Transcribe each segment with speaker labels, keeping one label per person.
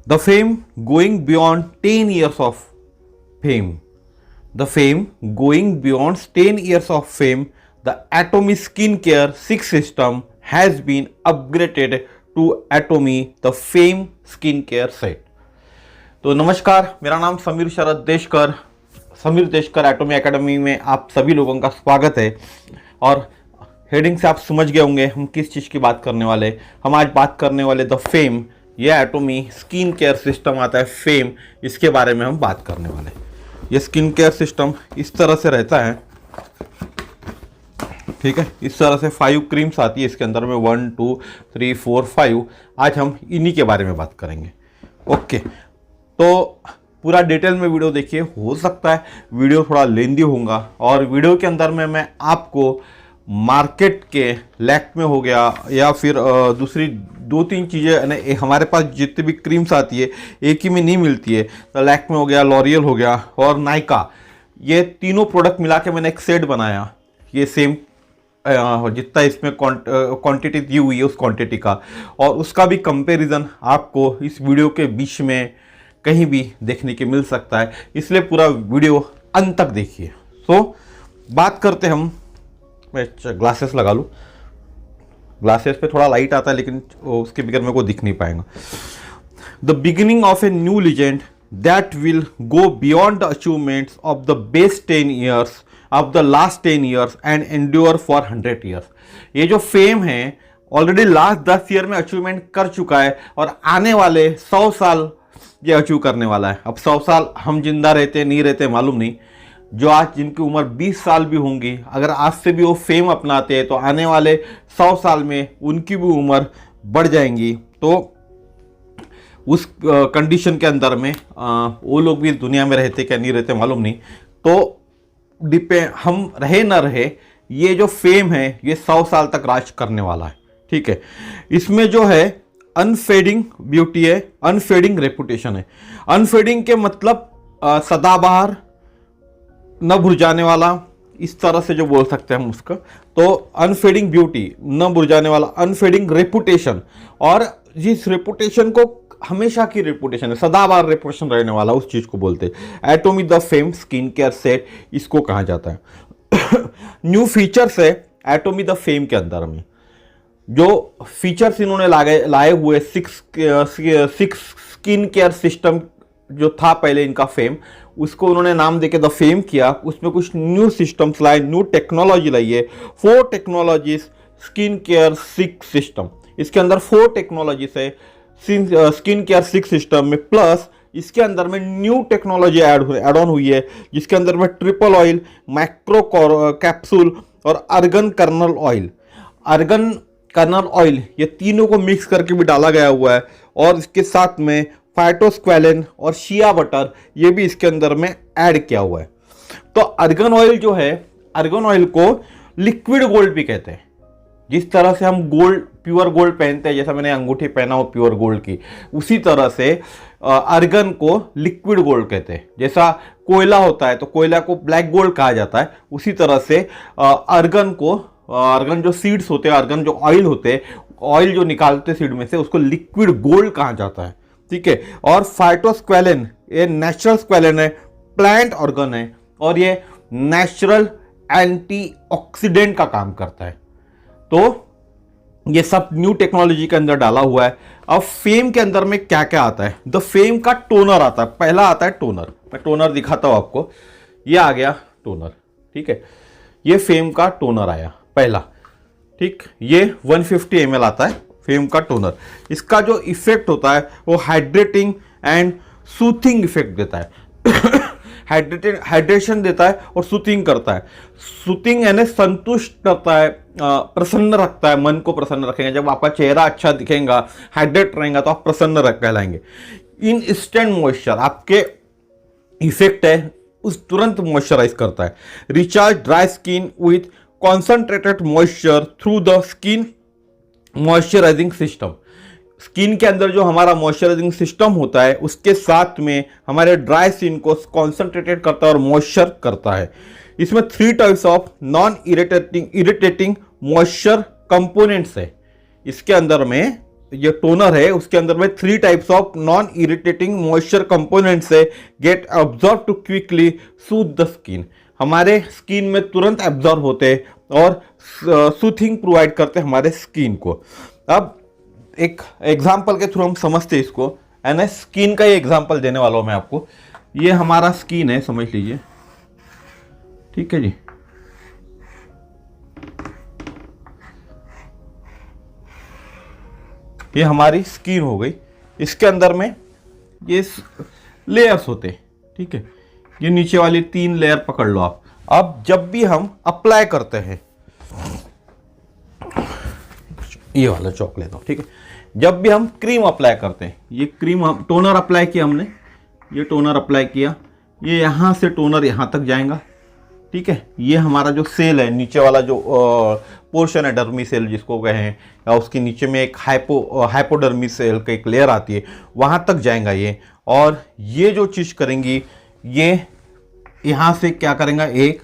Speaker 1: The fame going beyond 10 years of fame. The fame going beyond 10 years of fame, the Atomy Skincare 6 system has been upgraded to Atomy the Fame Skincare Set. तो नमस्कार, मेरा नाम समीर शरद Deshkar, Sameer Deshkar Atomy academy में आप सभी लोगों का स्वागत है। और हेडिंग से आप समझ गए होंगे हम किस चीज़ की बात करने वाले। हम आज बात करने वाले द फेम, यह एटोमी स्किन केयर सिस्टम आता है फेम, इसके बारे में हम बात करने वाले। ये स्किन केयर सिस्टम इस तरह से रहता है, ठीक है। इस तरह से 5 क्रीम्स आती है इसके अंदर में, 1 2 3 4 5। आज हम इन्हीं के बारे में बात करेंगे। ओके, तो पूरा डिटेल में वीडियो देखिए। हो सकता है वीडियो थोड़ा लेंदी होगा और वीडियो के अंदर में मैं आपको मार्केट के लैक में हो गया या फिर दूसरी 2-3 चीज़ें, यानी हमारे पास जितनी भी क्रीम्स आती है एक ही में नहीं मिलती है, तो लैक में हो गया, लॉरियल हो गया और नायका, ये तीनों प्रोडक्ट मिला के मैंने एक सेट बनाया। ये सेम जितना इसमें क्वांटिटी दी हुई है उस क्वांटिटी का, और उसका भी कंपैरिजन आपको इस वीडियो के बीच में कहीं भी देखने के मिल सकता है, इसलिए पूरा वीडियो अंत तक देखिए। बात करते हम, मैं ग्लासेस लगा लूँ, ग्लासेस पे थोड़ा लाइट आता है लेकिन उसके बगैर मेरे को दिख नहीं पाएगा। The beginning of a new legend that will go beyond the achievements of the best 10 years of the last 10 years and endure for 100 years. ये जो फेम है ऑलरेडी लास्ट 10 ईयर में अचीवमेंट कर चुका है और आने वाले 100 साल ये अचीव करने वाला है। अब 100 साल हम जिंदा रहते नहीं रहते मालूम नहीं। जो आज जिनकी उम्र 20 साल भी होंगी, अगर आज से भी वो फेम अपनाते हैं तो आने वाले 100 साल में उनकी भी उम्र बढ़ जाएंगी। तो उस कंडीशन के अंदर में वो लोग भी दुनिया में रहते क्या नहीं रहते मालूम नहीं। तो डिपेंड हम रहे ना रहे, ये जो फेम है ये 100 साल तक राज करने वाला है, ठीक है। इसमें जो है अनफेडिंग ब्यूटी है, अनफेडिंग रेपुटेशन है। अनफेडिंग के मतलब सदाबहार, न भुरजाने वाला, इस तरह से जो बोल सकते हैं हम उसका। तो अनफेडिंग ब्यूटी, न भुरजाने वाला, अनफेडिंग रेपुटेशन, और जिस रेपुटेशन को हमेशा की रेपुटेशन है, सदाबहार रेपुटेशन रहने वाला, उस चीज को बोलते हैं Atomy the fame skin care set, इसको कहा जाता है। न्यू फीचर्स है एटोमी द फेम के अंदर में। जो फीचर्स इन्होंने लाए हुए 6 स्किन केयर सिस्टम जो था पहले इनका फेम, उसको उन्होंने नाम देके द फेम किया। उसमें कुछ न्यू सिस्टम्स लाए, न्यू टेक्नोलॉजी लाई है। 4 टेक्नोलॉजीज स्किन केयर 6 सिस्टम, इसके अंदर 4 टेक्नोलॉजीज है स्किन केयर 6 सिस्टम में। प्लस इसके अंदर में न्यू टेक्नोलॉजी एड ऑन हुई है, जिसके अंदर में ट्रिपल ऑयल, माइक्रो कैप्सूल और argan kernel oil. Argan kernel oil ये तीनों को मिक्स करके भी डाला गया हुआ है, और इसके साथ में फाइटोस्क्वेलिन और शिया बटर ये भी इसके अंदर में ऐड किया हुआ है। तो अर्गन ऑयल जो है, अर्गन ऑयल को लिक्विड गोल्ड भी कहते हैं। जिस तरह से हम गोल्ड, प्योर गोल्ड पहनते हैं, जैसा मैंने अंगूठी पहना हो प्योर गोल्ड की, उसी तरह से अर्गन को लिक्विड गोल्ड कहते हैं। जैसा कोयला होता है तो कोयला को ब्लैक गोल्ड कहा जाता है, उसी तरह से अर्गन को, अर्गन जो सीड्स होते हैं, अर्गन जो ऑयल होते हैं, ऑयल जो निकालते सीड में से, उसको लिक्विड गोल्ड कहा जाता है, ठीक है। और फाइटोस्क्वेलिन ये नेचुरल स्क्वेलिन है, प्लांट ऑर्गन है, और ये नेचुरल एंटीऑक्सीडेंट का काम करता है। तो ये सब न्यू टेक्नोलॉजी के अंदर डाला हुआ है। अब फेम के अंदर में क्या क्या आता है? द फेम का टोनर आता है, पहला आता है टोनर। मैं टोनर दिखाता हूं आपको, ये आ गया टोनर, ठीक है। ये फेम का टोनर आया पहला, ठीक। ये 150 ml आता है फेम का टोनर। इसका जो इफेक्ट होता है वो हाइड्रेटिंग एंड सूथिंग इफेक्ट देता है। हाइड्रेशन देता है और सूथिंग करता है। सूथिंग यानी संतुष्ट करता है, प्रसन्न रखता है, मन को प्रसन्न रखेगा। जब आपका चेहरा अच्छा दिखेगा, हाइड्रेट रहेगा, तो आप प्रसन्न कहलाएंगे। इन इंस्टेंट मॉइस्चर आपके इफेक्ट है उस तुरंत मॉइस्चराइज करता है। Recharge dry skin with concentrated moisture through the skin moisturising system. Skin के अंदर जो हमारा मॉइस्चराइजिंग सिस्टम होता है उसके साथ में हमारे ड्राई स्किन को कॉन्सेंट्रेटेड करता है और मॉइस्चर करता है। इसमें 3 types of non irritating moisture components है। इसके अंदर में ये टोनर है उसके अंदर में 3 types of non irritating moisture components है, get absorb to quickly soothe the skin, हमारे स्किन में तुरंत एब्जॉर्ब होते हैं और सूथिंग प्रोवाइड करते हैं हमारे स्किन को। अब एक एग्जांपल के थ्रू हम समझते हैं इसको, एंड स्किन का ही एग्जांपल देने वाला हूं मैं आपको। ये हमारा स्किन है, समझ लीजिए, ठीक है जी। ये हमारी स्किन हो गई, इसके अंदर में ये लेयर्स होते हैं, ठीक है। ये नीचे वाली 3 लेयर पकड़ लो आप। अब जब भी हम अप्लाई करते हैं, ये वाला चौक लेता हूं, ठीक है। जब भी हम क्रीम अप्लाई करते हैं, ये क्रीम टोनर अप्लाई किया हमने, ये टोनर अप्लाई किया, ये यहां से टोनर यहां तक जाएगा, ठीक है। ये हमारा जो सेल है, नीचे वाला जो पोर्शन है डर्मी सेल जिसको कहे हैं, या उसके नीचे में एक हाइपोडर्मी सेल का एक लेयर आती है, वहां तक जाएगा ये। और ये जो चीज करेंगी, ये यहां से क्या करेंगे, 1,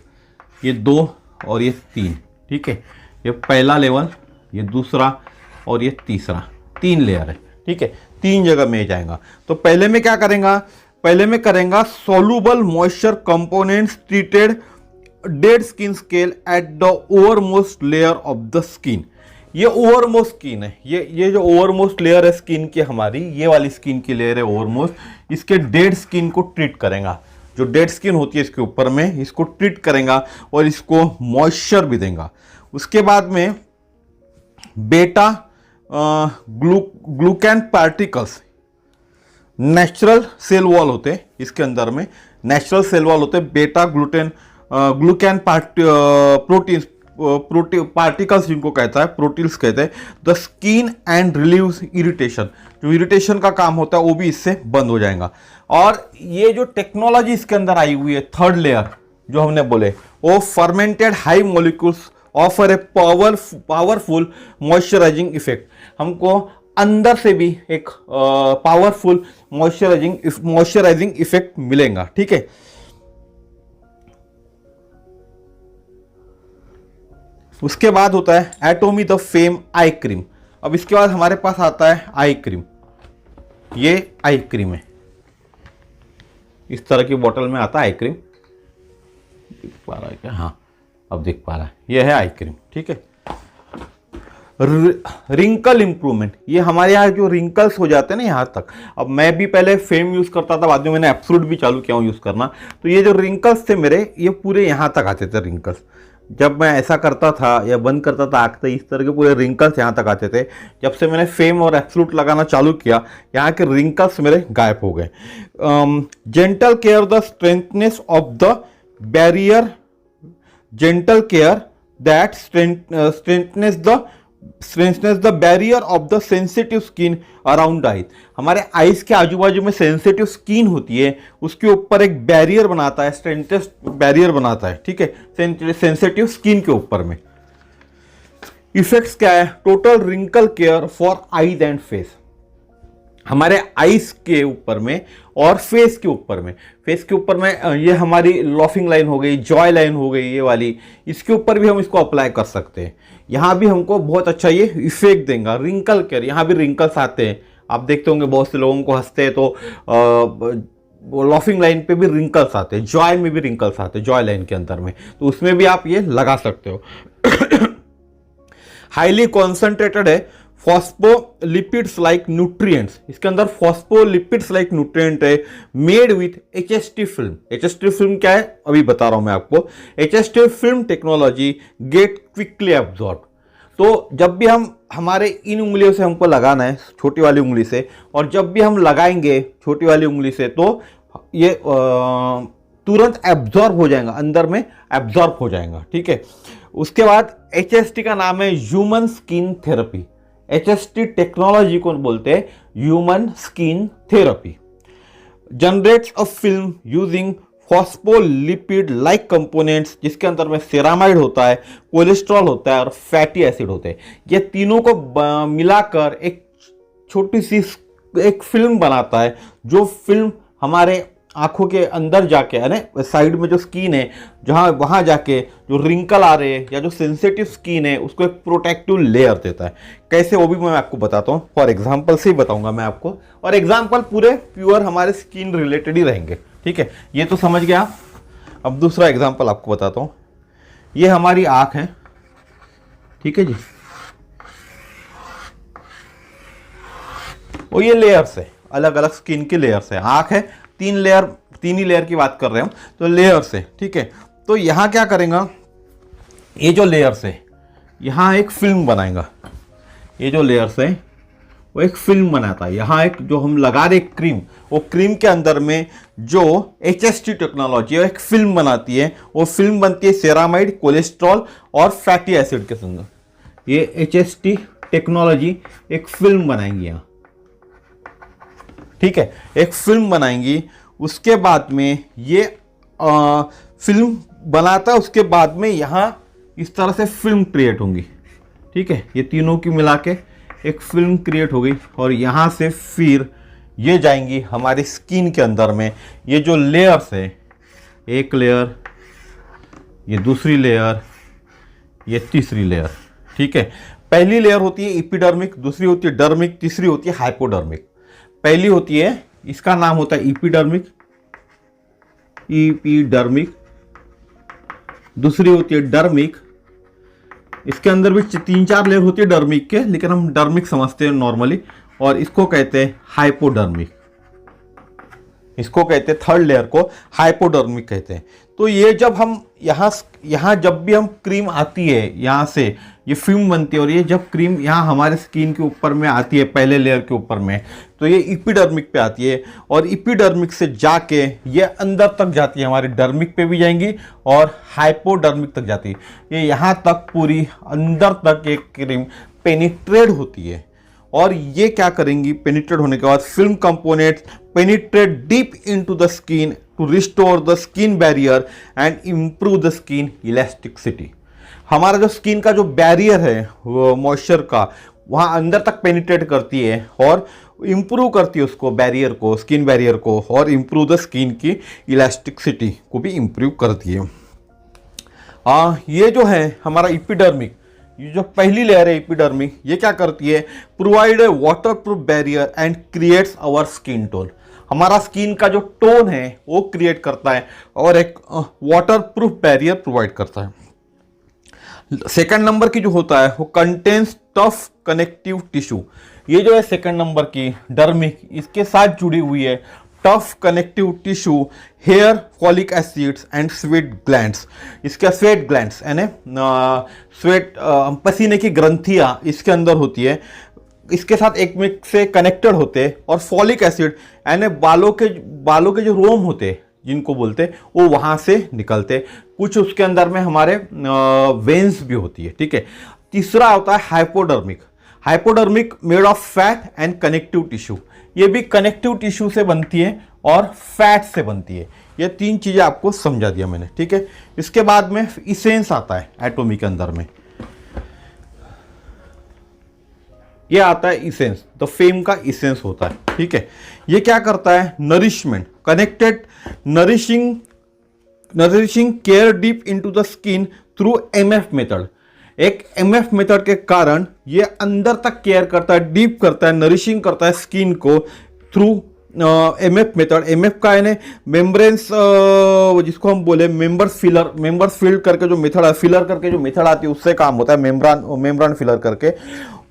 Speaker 1: ये 2 और ये 3, ठीक है। ये पहला लेवल, ये दूसरा और ये तीसरा, 3 लेयर है, ठीक है। 3 जगह में जाएगा। तो पहले में क्या करेगा, पहले में करेगा soluble moisture components treated dead skin scale at the overmost layer of the skin. ये ओवरमोस्ट स्किन है, ये जो ओवरमोस्ट लेयर है स्किन की हमारी, ये वाली स्किन की लेयर है ओवरमोस्ट, इसके डेड स्किन को ट्रीट करेगा। जो डेड स्किन होती है इसके ऊपर में, इसको ट्रीट करेगा और इसको मॉइस्चर भी देगा। उसके बाद में बेटा ग्लूकैन पार्टिकल्स, नेचुरल सेल वॉल होते हैं इसके अंदर में, नेचुरल सेल वॉल होते हैं, बेटा ग्लूकैन प्रोटीन्स, पार्टिकल्स जिनको कहता है, प्रोटीन्स कहते हैं। The skin and relieves irritation, जो इरिटेशन का काम होता है वो भी इससे बंद हो जाएगा। और ये जो टेक्नोलॉजी इसके अंदर आई हुई है, 3rd लेयर जो हमने बोले, वो fermented high molecules offer a powerful moisturising effect, हमको अंदर से भी एक पावरफुल मॉइस्चराइजिंग इफेक्ट मिलेगा, ठीक है। उसके बाद होता है Atomy the fame eye cream. अब इसके बाद हमारे पास आता है आई क्रीम। ये आई क्रीम है, इस तरह की बोतल में आता है आई क्रीम, दिख पा रहा है क्या? हाँ, अब दिख पा रहा है। ये है आई क्रीम, ठीक है। रिंकल इंप्रूवमेंट, ये हमारे यहाँ जो रिंकल्स हो जाते हैं ना यहाँ तक, अब मैं भी पहले फेम यूज करता था, बाद में मैंने एब्सोल्यूट भी चालू किया हूँ यूज करना। तो ये जो रिंकल्स थे मेरे, ये पूरे यहाँ तक आते थे रिंकल्स। जब मैं ऐसा करता था या बंद करता था आँख, तो इस तरह के पूरे रिंकल्स यहाँ तक आते थे। जब से मैंने फेम और एब्सोल्यूट लगाना चालू किया, यहाँ के रिंकल्स मेरे गायब हो गए। Gentle care the strengthness of the barrier, gentle care that strengthness the barrier of the sensitive skin around eyes. हमारे आइज के आजू बाजू में सेंसिटिव स्किन होती है, उसके ऊपर एक बैरियर बनाता है, स्ट्रेंथनेस बैरियर बनाता है, ठीक है, सेंसिटिव स्किन के ऊपर में। इफेक्ट्स क्या है? Total wrinkle care for eyes and face, हमारे आईज के ऊपर में और फेस के ऊपर में। फेस के ऊपर में ये हमारी लॉफिंग लाइन हो गई, जॉय लाइन हो गई, ये वाली, इसके ऊपर भी हम इसको अप्लाई कर सकते हैं। यहाँ भी हमको बहुत अच्छा ये इफेक्ट देगा। रिंकल केयर, यहाँ भी रिंकल्स आते हैं, आप देखते होंगे बहुत से लोगों को हंसते हैं तो लॉफिंग लाइन पे भी रिंकल्स आते हैं, जॉय में भी रिंकल्स आते हैं, जॉय लाइन के अंदर में, तो उसमें भी आप ये लगा सकते हो। हाईली कॉन्सेंट्रेटेड है फॉस्फोलिपिड्स लाइक न्यूट्रिएंट्स, इसके अंदर फॉस्फोलिपिड्स लाइक न्यूट्रिएंट है, made with HST film. HST film क्या है अभी बता रहा हूं मैं आपको। HST film technology get quickly absorb. तो जब भी हम हमारे इन उंगलियों से हमको लगाना है, छोटी वाली उंगली से, और जब भी हम लगाएंगे छोटी वाली उंगली से, तो ये तुरंत एब्जॉर्ब हो जाएगा, अंदर में एब्जॉर्ब हो जाएगा, ठीक है। उसके बाद HST का नाम है human skin therapy. HST technology को बोलते हैं human skin therapy. Generates a film using phospholipid like components, जिसके अंदर में सेरामाइड होता है, कोलेस्ट्रॉल होता है और फैटी एसिड होते हैं। ये तीनों को मिलाकर एक छोटी सी एक फिल्म बनाता है, जो फिल्म हमारे आंखों के अंदर जाके है ना, साइड में जो स्किन है जहाँ वहाँ जाके जो रिंकल आ रहे हैं या जो सेंसिटिव स्किन है उसको एक प्रोटेक्टिव लेयर देता है। कैसे वो भी मैं आपको बताता हूँ, फॉर एग्जांपल से ही बताऊंगा मैं आपको, और एग्जांपल पूरे प्योर हमारे स्किन रिलेटेड ही रहेंगे, ठीक है। ये तो समझ गया। अब दूसरा एग्जाम्पल आपको बताता हूँ। ये हमारी आँख है, ठीक है जी, और ये लेयर्स है, अलग अलग स्किन के लेयर्स है। आँख है, 3 ही लेयर की बात कर रहे हैं हम, तो लेयर्स है, ठीक है। तो यहाँ क्या करेगा, ये जो लेयर्स है यहाँ एक फिल्म बनाएगा। ये जो लेयर्स है वो एक फिल्म बनाता है। यहाँ एक जो हम लगा रहे क्रीम, वो क्रीम के अंदर में जो HST टेक्नोलॉजी है एक फिल्म बनाती है। वो फिल्म बनती है सेरामाइड, कोलेस्ट्रॉल और फैटी एसिड के संग। ये HST टेक्नोलॉजी एक फिल्म बनाएंगी यहाँ, ठीक है, एक फिल्म बनाएंगी। उसके बाद में ये फिल्म बनाता है, उसके बाद में यहाँ इस तरह से फिल्म क्रिएट होंगी, ठीक है। ये तीनों की मिला के एक फिल्म क्रिएट हो गई, और यहाँ से फिर ये जाएंगी हमारी स्किन के अंदर में। ये जो लेयर्स है, एक लेयर, ये दूसरी लेयर, ये तीसरी लेयर, ठीक है। पहली लेयर होती है एपिडर्मिक, दूसरी होती है डर्मिक, तीसरी होती है हाइपोडर्मिक। पहली होती है, इसका नाम होता है एपिडर्मिक, दूसरी होती है डर्मिक। इसके अंदर भी 3-4 लेयर होती है डर्मिक के, लेकिन हम डर्मिक समझते हैं नॉर्मली, और इसको कहते हैं हाइपोडर्मिक। इसको कहते हैं, थर्ड लेयर को हाइपोडर्मिक कहते हैं। तो ये जब हम यहाँ जब भी हम क्रीम आती है, यहाँ से ये फिल्म बनती है, और ये जब क्रीम यहाँ हमारे स्किन के ऊपर में आती है, पहले लेयर के ऊपर में, तो ये एपिडर्मिक पे आती है, और एपिडर्मिक से जाके ये अंदर तक जाती है, हमारे डर्मिक पे भी जाएंगी और हाइपोडर्मिक तक जाती है। ये यहाँ तक पूरी अंदर तक एक क्रीम पेनिट्रेट होती है, और ये क्या करेंगी, पेनिट्रेट होने के बाद film components penetrate deep into the skin to restore the skin barrier and improve the skin elasticity. हमारा जो स्किन का जो बैरियर है वो मॉइस्चर का, वहाँ अंदर तक पेनिट्रेट करती है और इम्प्रूव करती है उसको, बैरियर को, स्किन बैरियर को, और इम्प्रूव द स्किन की इलास्टिसिटी को भी इम्प्रूव करती है। ये जो है हमारा एपिडर्मिक, ये जो पहली लेयर है एपिडर्मिक, ये क्या करती है, provide a waterproof barrier and creates our skin tone. हमारा स्किन का जो टोन है वो क्रिएट करता है और एक वाटर प्रूफ बैरियर प्रोवाइड करता है। सेकंड नंबर की जो होता है वो कंटेन्स टफ कनेक्टिव टिश्यू। ये जो है सेकंड नंबर की डर्मिक, इसके साथ जुड़ी हुई है tough connective tissue, hair folic acids and sweat glands. इसके स्वेट ग्लैंड्स यानी स्वेट पसीने की ग्रंथियाँ इसके अंदर होती है, इसके साथ एक में से कनेक्टेड होते हैं, और फॉलिक एसिड यानी बालों के जो रोम होते हैं जिनको बोलते हैं, वो वहाँ से निकलते। कुछ उसके अंदर में हमारे वेन्स भी होती है, ठीक है। तीसरा होता है hypodermic made of fat and connective tissue. ये भी कनेक्टिव टिश्यू से बनती है और फैट से बनती है। ये तीन चीजें आपको समझा दिया मैंने, ठीक है। इसके बाद में इसेंस आता है एटॉमी के अंदर में, ये आता है इसेंस, द फेम का इसेंस होता है, ठीक है। ये क्या करता है, nourishment, connected nourishing care deep into the skin through MF method. एक एमएफ मेथड के कारण ये अंदर तक केयर करता है, डीप करता है, नरिशिंग करता है स्किन को थ्रू एमएफ मेथड। एमएफ का है मेम्ब्रेन्स, जिसको हम बोले मेंबर फिल करके जो मेथड है, फिलर करके जो मेथड आती है उससे काम होता है, मेम्ब्रान फिलर करके।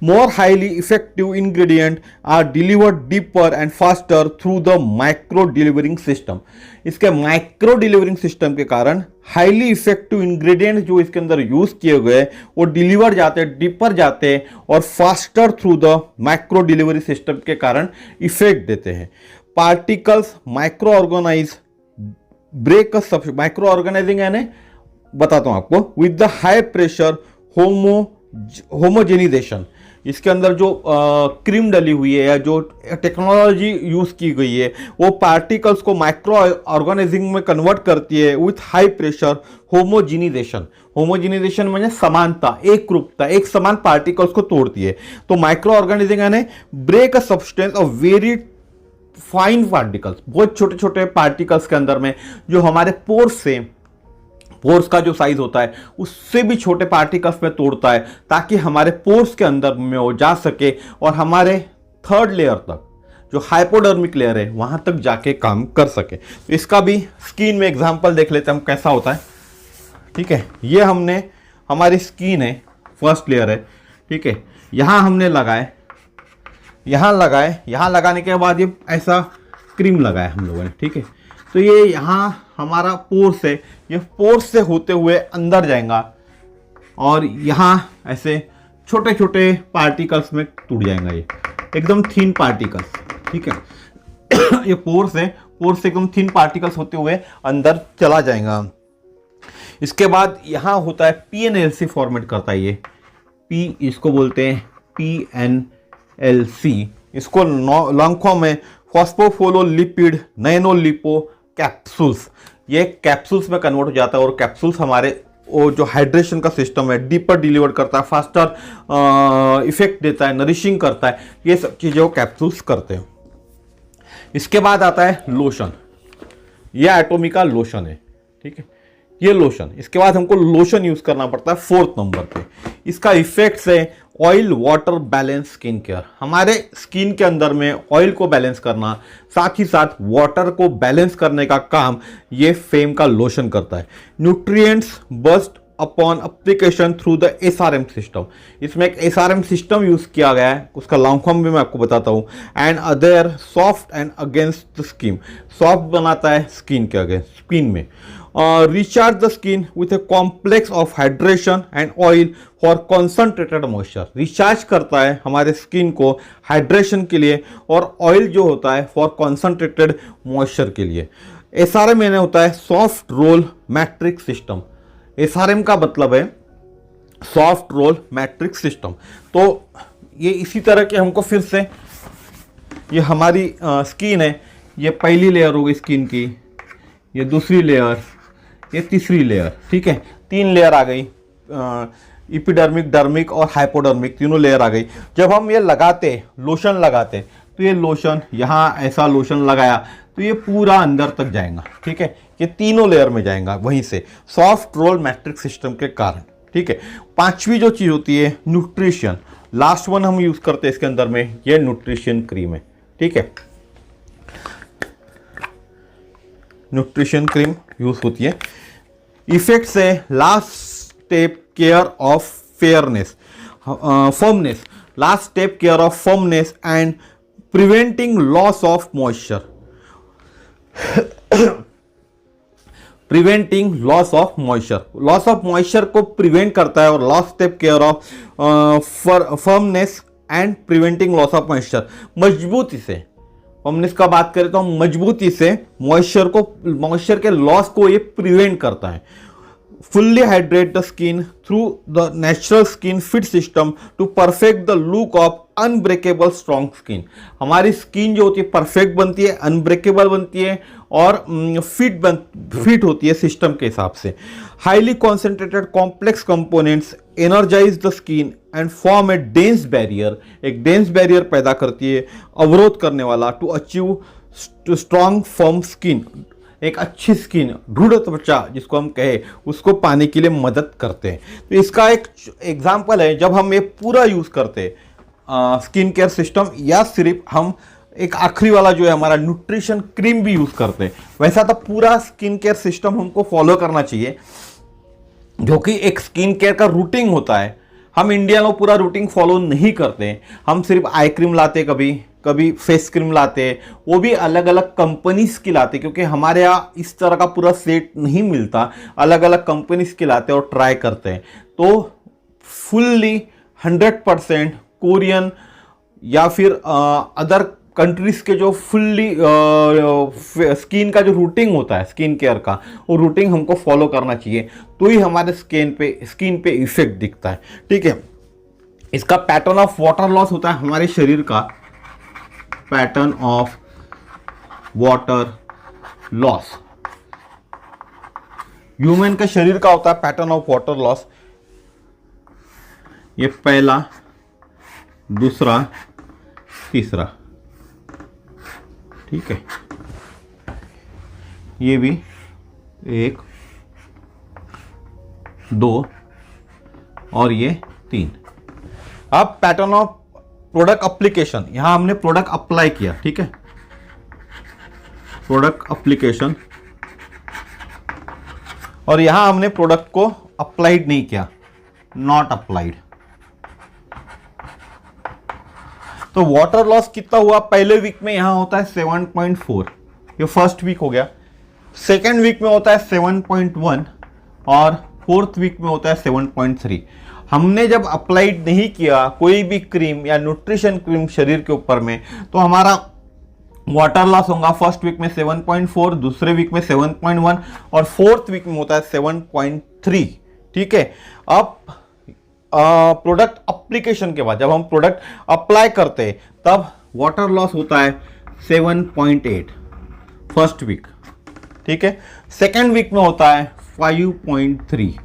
Speaker 1: More highly effective ingredients are delivered deeper and faster through the micro delivering system। इसके माइक्रो डिलीवरिंग सिस्टम के कारण हाईली इफेक्टिव इंग्रेडिएंट जो इसके अंदर यूज किए गए वो डिलीवर जाते हैं, डीपर जाते हैं, और faster through the micro delivery system के कारण इफेक्ट देते हैं। Particles micro organize break micro organizing यानी बताता हूं आपको, with the high pressure homogenization. इसके अंदर जो क्रीम डली हुई है या जो टेक्नोलॉजी यूज की गई है वो पार्टिकल्स को माइक्रो ऑर्गेनाइजिंग में कन्वर्ट करती है विथ हाई प्रेशर होमोजेनाइजेशन म्हणजे समानता, एक रूपता, एक समान पार्टिकल्स को तोड़ती है। तो माइक्रो ऑर्गेनाइजिंग यानी break a substance of very fine particles, बहुत छोटे छोटे पार्टिकल्स के अंदर में जो हमारे पोर्स का जो साइज होता है उससे भी छोटे पार्टिकल्स में तोड़ता है, ताकि हमारे पोर्स के अंदर में वो जा सके और हमारे थर्ड लेयर तक, जो हाइपोडर्मिक लेयर है, वहां तक जाके काम कर सके। तो इसका भी स्किन में एग्जांपल देख लेते हैं हम कैसा होता है। ठीक है, ये हमने, हमारी स्किन है, फर्स्ट लेयर है। ठीक है, यहां हमने लगाए, यहां लगाने के बाद ये ऐसा क्रीम लगाया हम लोगों ने। ठीक है, तो ये यहाँ हमारा पोर्स है, ये पोर्स से होते हुए अंदर जाएगा और यहाँ ऐसे छोटे छोटे पार्टिकल्स में टूट जाएगा, ये एकदम थिन पार्टिकल्स। ठीक है, ये पोर्स है, पोर्स से एकदम थिन पार्टिकल्स होते हुए अंदर चला जाएगा। इसके बाद यहाँ होता है PNLC फॉर्मेट करता है, ये इसको बोलते हैं PNLC, इसको लॉन्ग फॉर्म में फॉस्फोफोलोलिपिड नैनोलिपो कैप्सूल्स। ये कैप्सूल्स में कन्वर्ट हो जाता है और कैप्सूल्स हमारे वो जो हाइड्रेशन का सिस्टम है डीपर डिलीवर करता है, फास्टर इफेक्ट देता है, नरिशिंग करता है, ये सब चीज़ें वो कैप्सूल्स करते हैं। इसके बाद आता है लोशन, ये एटोमिका लोशन है। ठीक है, ये लोशन, इसके बाद हमको लोशन यूज करना पड़ता है 4th नंबर पे। इसका इफेक्ट्स है oil water balance skin care, हमारे स्किन के अंदर में ऑयल को बैलेंस करना, साथ ही साथ वाटर को बैलेंस करने का काम ये फेम का लोशन करता है। Nutrients burst upon application through the SRM system, इसमें एक SRM सिस्टम यूज किया गया है, उसका लॉन्ग फॉर्म भी मैं आपको बताता हूँ। And other soft and against the skin, soft बनाता है स्किन के अगेंस्ट, स्किन में। Recharge the skin with a complex of hydration and oil for concentrated moisture, recharge करता है हमारे स्किन को हाइड्रेशन के लिए और ऑयल जो होता है फॉर कॉन्सनट्रेटेड मॉइस्चर के लिए। SRM में होता है soft roll matrix system, SRM का मतलब है सॉफ्ट रोल मैट्रिक्स सिस्टम। तो ये इसी तरह के हमको फिर से, ये हमारी स्किन है, ये पहली लेयर हो गई स्किन की, ये दूसरी लेयर, ये तीसरी लेयर। ठीक है, 3 लेयर आ गई, इपिडर्मिक, डर्मिक और हाइपोडर्मिक, तीनों लेयर आ गई। जब हम ये लगाते, लोशन लगाते, तो ये लोशन, यहाँ ऐसा लोशन लगाया तो ये पूरा अंदर तक जाएगा। ठीक है, ये तीनों लेयर में जाएगा वहीं से, सॉफ्ट रोल मैट्रिक्स सिस्टम के कारण। ठीक है, 5वीं जो चीज होती है न्यूट्रिशन, लास्ट वन हम यूज करते हैं इसके अंदर में, ये न्यूट्रिशन क्रीम है। ठीक है, न्यूट्रिशन क्रीम यूज होती है। इफेक्ट्स है last step care of fairness, firmness, last step care of firmness and preventing loss of moisture, preventing loss of moisture, loss of moisture को प्रिवेंट करता है और last step care of firmness and preventing loss of moisture, मजबूती से, firmness का बात करें तो हम मजबूती से मॉइस्चर के लॉस को ये प्रिवेंट करता है। Fully hydrate the skin through the natural skin fit system to perfect the look of unbreakable strong skin, हमारी स्किन जो होती है परफेक्ट बनती है, अनब्रेकेबल बनती है और फिट होती है सिस्टम के हिसाब से। Highly concentrated complex components energize the skin and form a dense barrier, एक डेंस बैरियर पैदा करती है, अवरोध करने वाला, to achieve strong firm skin, एक अच्छी स्किन, दृढ़ त्वचा जिसको हम कहे, उसको पाने के लिए मदद करते हैं। तो इसका एक एग्जाम्पल है, जब हम ये पूरा यूज करते हैं स्किन केयर सिस्टम, या सिर्फ हम एक आखिरी वाला जो है हमारा न्यूट्रिशन क्रीम भी यूज करते हैं, वैसा तो पूरा स्किन केयर सिस्टम हमको फॉलो करना चाहिए, जो कि एक स्किन केयर का रूटीन होता है। हम इंडिया में पूरा रूटीन फॉलो नहीं करते, हम सिर्फ आई क्रीम लाते, कभी फेस क्रीम लाते, वो भी अलग अलग कंपनीज की लाते, क्योंकि हमारे यहाँ इस तरह का पूरा सेट नहीं मिलता, अलग अलग कंपनीज की लाते और ट्राई करते हैं। तो फुल्ली 100% कोरियन या फिर अदर कंट्रीज के जो फुल्ली स्किन का जो रूटीन होता है स्किन केयर का, वो रूटीन हमको फॉलो करना चाहिए, तो ही हमारे स्किन पे इफेक्ट दिखता है। ठीक है, इसका पैटर्न ऑफ वाटर लॉस होता है हमारे शरीर का, pattern of water loss human के शरीर का होता है पैटर्न ऑफ वाटर लॉस। ये पहला, दूसरा, तीसरा। ठीक है, ये भी 1 2 और ये 3। अब पैटर्न ऑफ प्रोडक्ट अप्लीकेशन, यहां हमने प्रोडक्ट अप्लाई किया, ठीक है, प्रोडक्ट अप्लीकेशन, और यहां हमने प्रोडक्ट को अप्लाइड नहीं किया, नॉट अप्लाइड। तो वाटर लॉस कितना हुआ, पहले वीक में यहां होता है 7.4, ये फर्स्ट वीक हो गया। सेकेंड वीक में होता है 7.1 और फोर्थ वीक में होता है 7.3। हमने जब अप्लाइड नहीं किया कोई भी क्रीम या न्यूट्रिशन क्रीम शरीर के ऊपर में, तो हमारा वाटर लॉस होगा फर्स्ट वीक में 7.4, दूसरे वीक में 7.1 और फोर्थ वीक में होता है 7.3। ठीक है, अब प्रोडक्ट एप्लीकेशन के बाद जब हम प्रोडक्ट अप्लाई करते हैं तब वाटर लॉस होता है 7.8 फर्स्ट वीक। ठीक है, सेकेंड वीक में होता है 5.3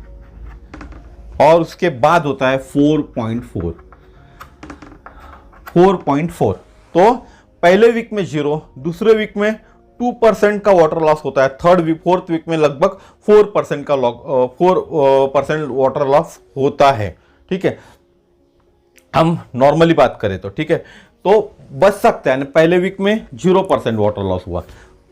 Speaker 1: और उसके बाद होता है 4.4। तो पहले वीक में 0, दूसरे वीक में 2% का वाटर लॉस होता है, फोर्थ वीक में लगभग 4% का 4% वाटर लॉस होता है। ठीक है, हम नॉर्मली बात करें तो ठीक है, तो बच सकते हैं। पहले वीक में 0% वाटर लॉस हुआ,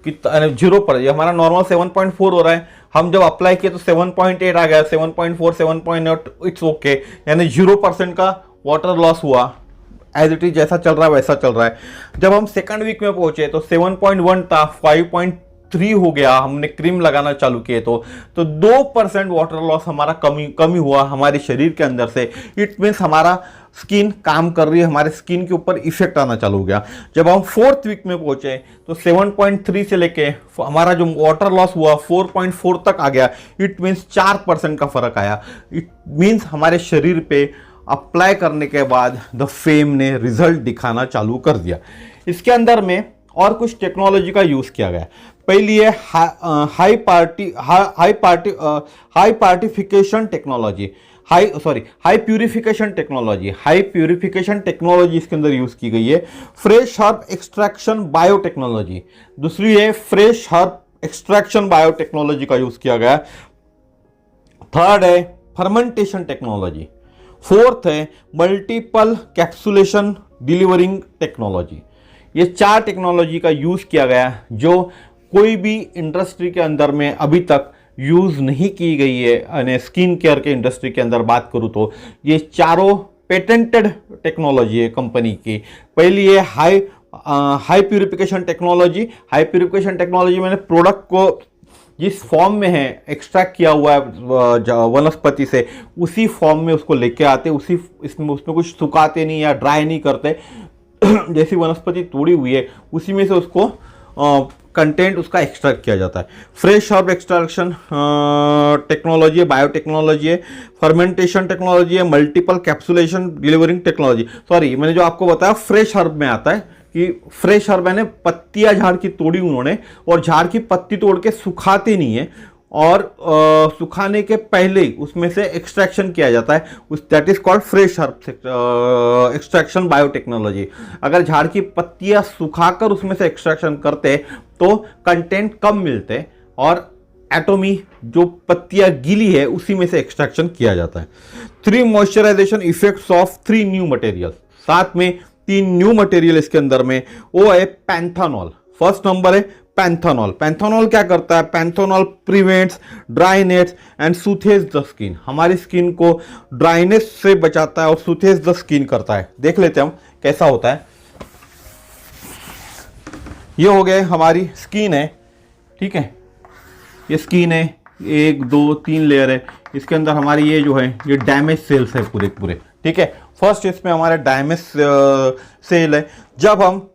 Speaker 1: कितना 0 ये हमारा नॉर्मल 7.4 हो रहा है, हम जब अप्लाई किए तो 7.8 आ गया, 7.4 7.8 इट्स ओके, यानी 0% का वाटर लॉस हुआ, एज इट इज जैसा चल रहा है वैसा चल रहा है। जब हम सेकंड वीक में पहुंचे तो 7.1 था, 5.3 हो गया, हमने क्रीम लगाना चालू किए तो 2% वाटर लॉस हमारा कमी हुआ हमारे शरीर के अंदर से। इट मीन्स हमारा स्किन काम कर रही है, हमारे स्किन के ऊपर इफेक्ट आना चालू हो गया। जब हम फोर्थ वीक में पहुंचे तो 7.3 से लेके हमारा जो वाटर लॉस हुआ 4.4 तक आ गया। इट मीन्स 4% का फर्क आया। इट मीन्स हमारे शरीर पे अप्लाई करने के बाद द फेम ने रिजल्ट दिखाना चालू कर दिया। इसके अंदर में और कुछ टेक्नोलॉजी का यूज किया गया। पहली है high purification technology, high purification technology. High purification technology इसके अंदर यूज की गई है। फ्रेश हर्ब एक्सट्रैक्शन बायोटेक्नोलॉजी, दूसरी है फ्रेश हर्ब एक्सट्रैक्शन बायोटेक्नोलॉजी का यूज किया गया। थर्ड है फर्मेंटेशन टेक्नोलॉजी। फोर्थ है मल्टीपल कैप्सुलेशन डिलीवरिंग टेक्नोलॉजी। ये 4 टेक्नोलॉजी का यूज किया गया जो कोई भी इंडस्ट्री के अंदर में अभी तक यूज नहीं की गई है। यानी स्किन केयर के इंडस्ट्री के अंदर बात करूं तो ये चारों पेटेंटेड टेक्नोलॉजी है कंपनी की। पहली है high purification technology. High purification technology मैंने प्रोडक्ट को जिस फॉर्म में है एक्सट्रैक्ट किया हुआ है वनस्पति से, उसी फॉर्म में उसको लेके आते, उसमें कुछ सुखाते नहीं या ड्राई नहीं करते। जैसी वनस्पति तोड़ी हुई है उसी में से उसको कंटेंट उसका एक्सट्रैक्ट किया जाता है। फ्रेश हर्ब एक्सट्रैक्शन टेक्नोलॉजी है, बायोटेक्नोलॉजी है, फर्मेंटेशन टेक्नोलॉजी है, multiple capsulation delivering technology. Sorry, मैंने जो आपको बताया फ्रेश हर्ब में आता है कि फ्रेश हर्ब यानी पत्तियां झाड़ की तोड़ी उन्होंने, और झाड़ की पत्ती तोड़ के सुखाते नहीं है और सुखाने के पहले उसमें से एक्सट्रैक्शन किया जाता है, that is called fresh herb extraction biotechnology. अगर झाड़ की पत्तियां सुखाकर उसमें से एक्सट्रैक्शन करते तो कंटेंट कम मिलते और एटोमी जो पत्तियां गीली है उसी में से एक्सट्रैक्शन किया जाता है। 3 moisturisation effects of 3 new material, साथ में 3 न्यू मटेरियल इसके अंदर में, वो है पैंथेनॉल। फर्स्ट नंबर है पैंथेनॉल। पैंथेनॉल क्या करता है? Panthenol prevents dryness and soothes the skin, हमारी स्किन को ड्राइनेस से बचाता है और सूथेज द स्किन करता है। देख लेते हैं हम कैसा होता है। ये हो गए हमारी स्किन है, ठीक है, ये स्किन है, 1 2 3 लेयर है। इसके अंदर हमारी ये जो है ये डैमेज सेल्स है पूरे, ठीक है। फर्स्ट इसमें हमारा डैमेज सेल है। जब हम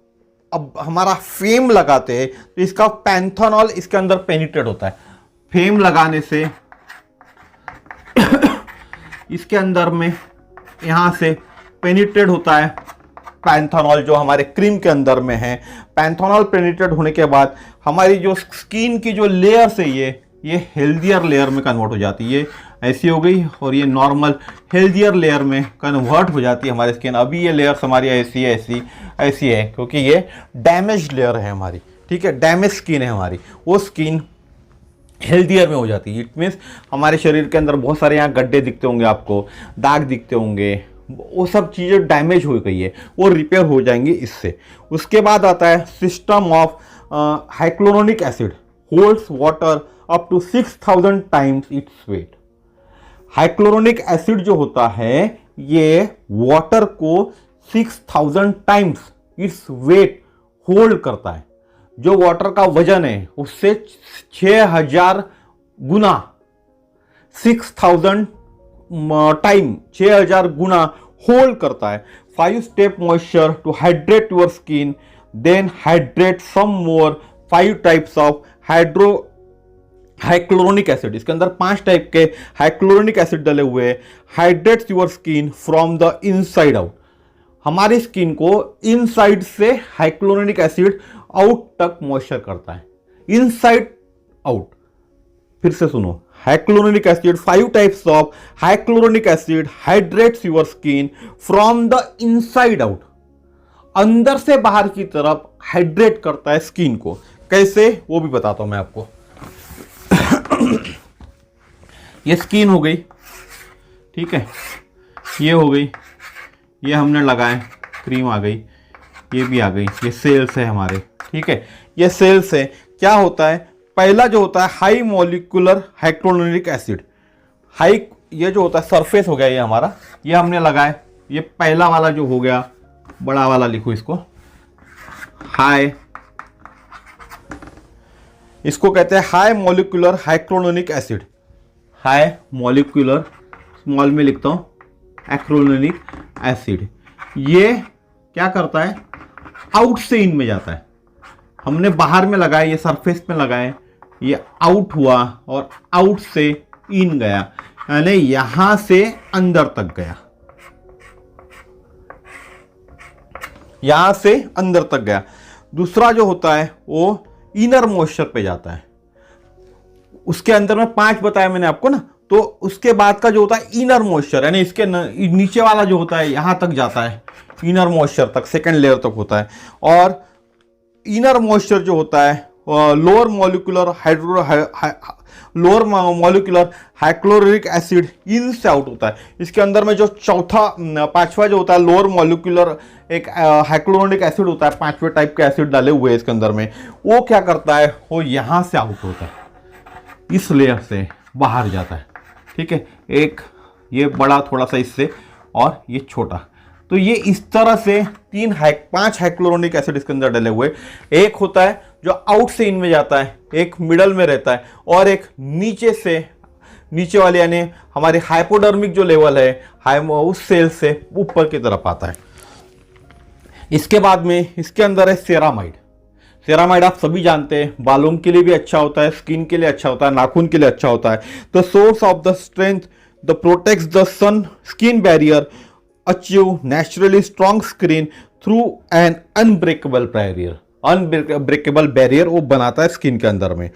Speaker 1: अब हमारा फेम लगाते हैं तो इसका पैंथेनॉल इसके अंदर पेनिट्रेट होता है। फेम लगाने से इसके अंदर में यहां से पेनिट्रेट होता है पैंथेनॉल जो हमारे क्रीम के अंदर में है। पैंथेनॉल पेनिट्रेट होने के बाद हमारी जो स्किन की जो लेयर्स है ये हेल्दियर लेयर में कन्वर्ट हो जाती है। ये ऐसी हो गई और ये नॉर्मल हेल्दियर लेयर में कन्वर्ट हो जाती है हमारी स्किन। अभी ये लेयर्स हमारी ऐसी है क्योंकि ये डैमेज लेयर है हमारी। ठीक है, डैमेज स्किन है हमारी, वो स्किन हेल्दियर में हो जाती है। इट मीन्स हमारे शरीर के अंदर बहुत सारे यहाँ गड्ढे दिखते होंगे, आपको दाग दिखते होंगे, वो सब चीज़ें डैमेज हो गई है, वो रिपेयर हो जाएंगी इससे। उसके बाद आता है system of hyaluronic acid holds water up to 6000 times its weight. Hyaluronic acid जो होता है ये वाटर को 6000 टाइम्स इट्स वेट होल्ड करता है। जो वाटर का वजन है उससे 6000 गुना, 6000 टाइम 6000 गुना होल्ड करता है। 5 step moisture to hydrate your skin, then hydrate some more 5 types of hyaluronic acid. इसके अंदर 5 टाइप के हाइक्लोरोनिक एसिड डले हुए हैं। Hydrates your skin from the inside out. हमारी स्किन को इनसाइड से हाइक्लोरोनिक एसिड आउट तक मॉइस्चर करता है, इनसाइड आउट। फिर से सुनो, hyaluronic acid, 5 types of hyaluronic acid hydrates your skin from the inside out. अंदर से बाहर की तरफ हाइड्रेट करता है स्किन को। कैसे, वो भी बताता हूं मैं आपको। ये स्किन हो गई, ठीक है, ये हो गई, ये हमने लगाए, क्रीम आ गई, ये भी आ गई, ये सेल्स है हमारे, ठीक है, ये सेल्स है। क्या होता है, पहला जो होता है high molecular hyaluronic acid, high, ये जो होता है सरफेस हो गया ये हमारा, ये हमने लगाए, ये पहला वाला जो हो गया, बड़ा वाला लिखो इसको, हाई, इसको कहते हैं high molecular hyaluronic acid. High molecular, small में लिखता हूं, एक्रोनिक एसिड। ये क्या करता है, आउट से इन में जाता है। हमने बाहर में लगाए, ये सरफेस में लगाए, ये आउट हुआ और आउट से इन गया, यानी यहां से अंदर तक गया, यहां से अंदर तक गया। दूसरा जो होता है वो इनर मॉइस्चर पे जाता है। उसके अंदर में 5 बताया मैंने आपको ना, तो उसके बाद का जो होता है इनर मॉइस्चर, यानी इसके नीचे वाला जो होता है यहां तक जाता है, इनर मॉइस्चर तक, सेकेंड लेयर तक होता है। और इनर मॉइस्चर जो होता है lower molecular hyaluronic acid in से आउट होता है। इसके अंदर में जो चौथा 5वां जो होता है लोअर मॉलिक्यूलर एक हाइक्लोरोनिक एसिड होता है, 5वें टाइप के एसिड डाले हुए हैं इसके अंदर में, वो क्या करता है, वो यहां से आउट होता है, इस लेयर से बाहर जाता है, ठीक है। एक ये बड़ा थोड़ा सा इससे, और ये छोटा, तो ये इस तरह से 5 हाइक्लोरोनिक एसिड इसके अंदर डले हुए। एक होता है जो आउट से इन में जाता है, एक मिडल में रहता है, और एक नीचे से, नीचे वाले यानी हमारे हाइपोडर्मिक जो लेवल है उस सेल से ऊपर की तरफ आता है। इसके बाद में इसके अंदर है सेरामाइड। सेरामाइड आप सभी जानते हैं, बालों के लिए भी अच्छा होता है, स्किन के लिए अच्छा होता है, नाखून के लिए अच्छा होता है। The source of the strength the protects the sun skin barrier, achieve naturally strong screen through an unbreakable barrier. Unbreakable barrier वो बनाता है स्किन के अंदर में।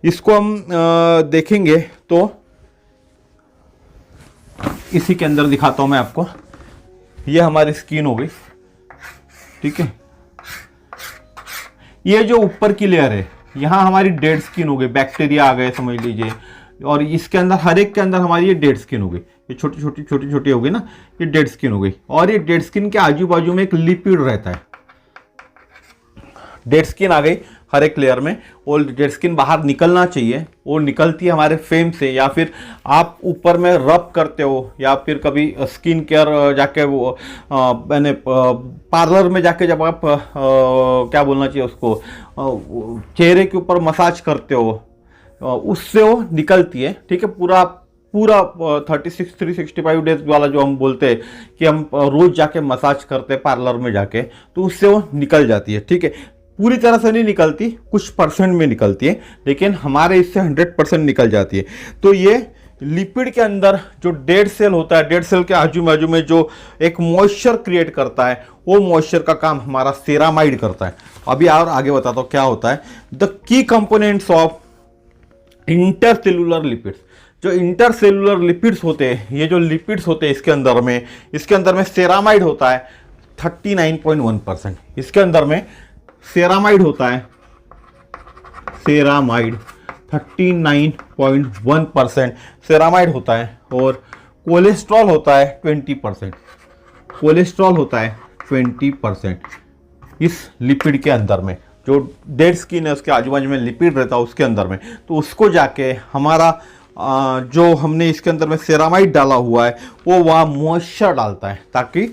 Speaker 1: इसको हम देखेंगे तो इसी के अंदर दिखाता हूं मैं आपको। ये हमारी स्किन हो गई, ठीक है। ये जो ऊपर की लेयर है, यहां हमारी डेड स्किन हो गई, बैक्टीरिया आ गए समझ लीजिए, और इसके अंदर हर एक के अंदर हमारी ये डेड स्किन हो गई, ये छोटी छोटी हो गई ना, ये डेड स्किन हो गई। और ये डेड स्किन के आजू बाजू में एक लिपिड रहता है, डेड स्किन आ गई हर एक लेयर में। वो डेड स्किन बाहर निकलना चाहिए, वो निकलती है हमारे फेम से, या फिर आप ऊपर में रब करते हो, या फिर कभी स्किन केयर जाके वो मैंने पार्लर में जाके जब आप क्या बोलना चाहिए उसको, चेहरे के ऊपर मसाज करते हो, उससे वो निकलती है, ठीक है। पूरा 365 डेज वाला जो हम बोलते हैं कि हम रोज जाके मसाज करते हैं पार्लर में जाके, तो उससे वो निकल जाती है, ठीक है। पूरी तरह से नहीं निकलती, कुछ परसेंट में निकलती है, लेकिन हमारे इससे 100% निकल जाती है। तो ये लिपिड के अंदर जो डेड सेल होता है, डेड सेल के आजू बाजू में जो एक मॉइस्चर क्रिएट करता है, वो मॉइस्चर का काम हमारा सेरामाइड करता है। अभी और आगे बताता हूं क्या होता है। The key components of intercellular lipids, जो इंटरसेलुलर लिपिड्स होते हैं, ये जो लिपिड्स होते हैं इसके अंदर में सेरामाइड होता है 39.1%। इसके अंदर में सेरामाइड होता है सेरामाइड 39.1% सेरामाइड होता है, और कोलेस्ट्रॉल होता है 20%, कोलेस्ट्रॉल होता है 20% इस लिपिड के अंदर में। जो डेड स्किन है उसके आजू बाजू में लिपिड रहता है उसके अंदर में, तो उसको जाके हमारा जो हमने इसके अंदर में सेरामाइड डाला हुआ है वो वहाँ मॉइस्चर डालता है, ताकि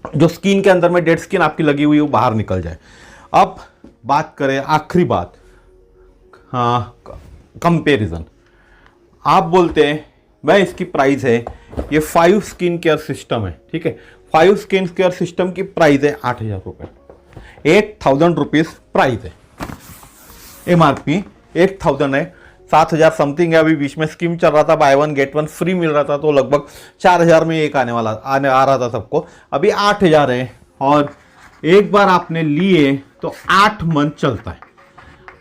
Speaker 1: जो स्किन के अंदर में डेड स्किन आपकी लगी हुई है वो बाहर निकल जाए। अब बात करें आखिरी बात, हाँ, कंपेरिजन। आप बोलते हैं भाई इसकी प्राइस है, ये 5 स्किन केयर सिस्टम है, ठीक है, 5 स्किन केयर सिस्टम की प्राइस है 8,000 रुपये, 8,000 रुपीज़ प्राइस है। MRP 8,000 है, 7,000 समथिंग है। अभी बीच में स्कीम चल रहा था, बाय 1 गेट 1 फ्री मिल रहा था, तो लगभग 4,000 में एक आ रहा था सबको। अभी 8,000 है, और एक बार आपने लिए तो 8 मंथ चलता है।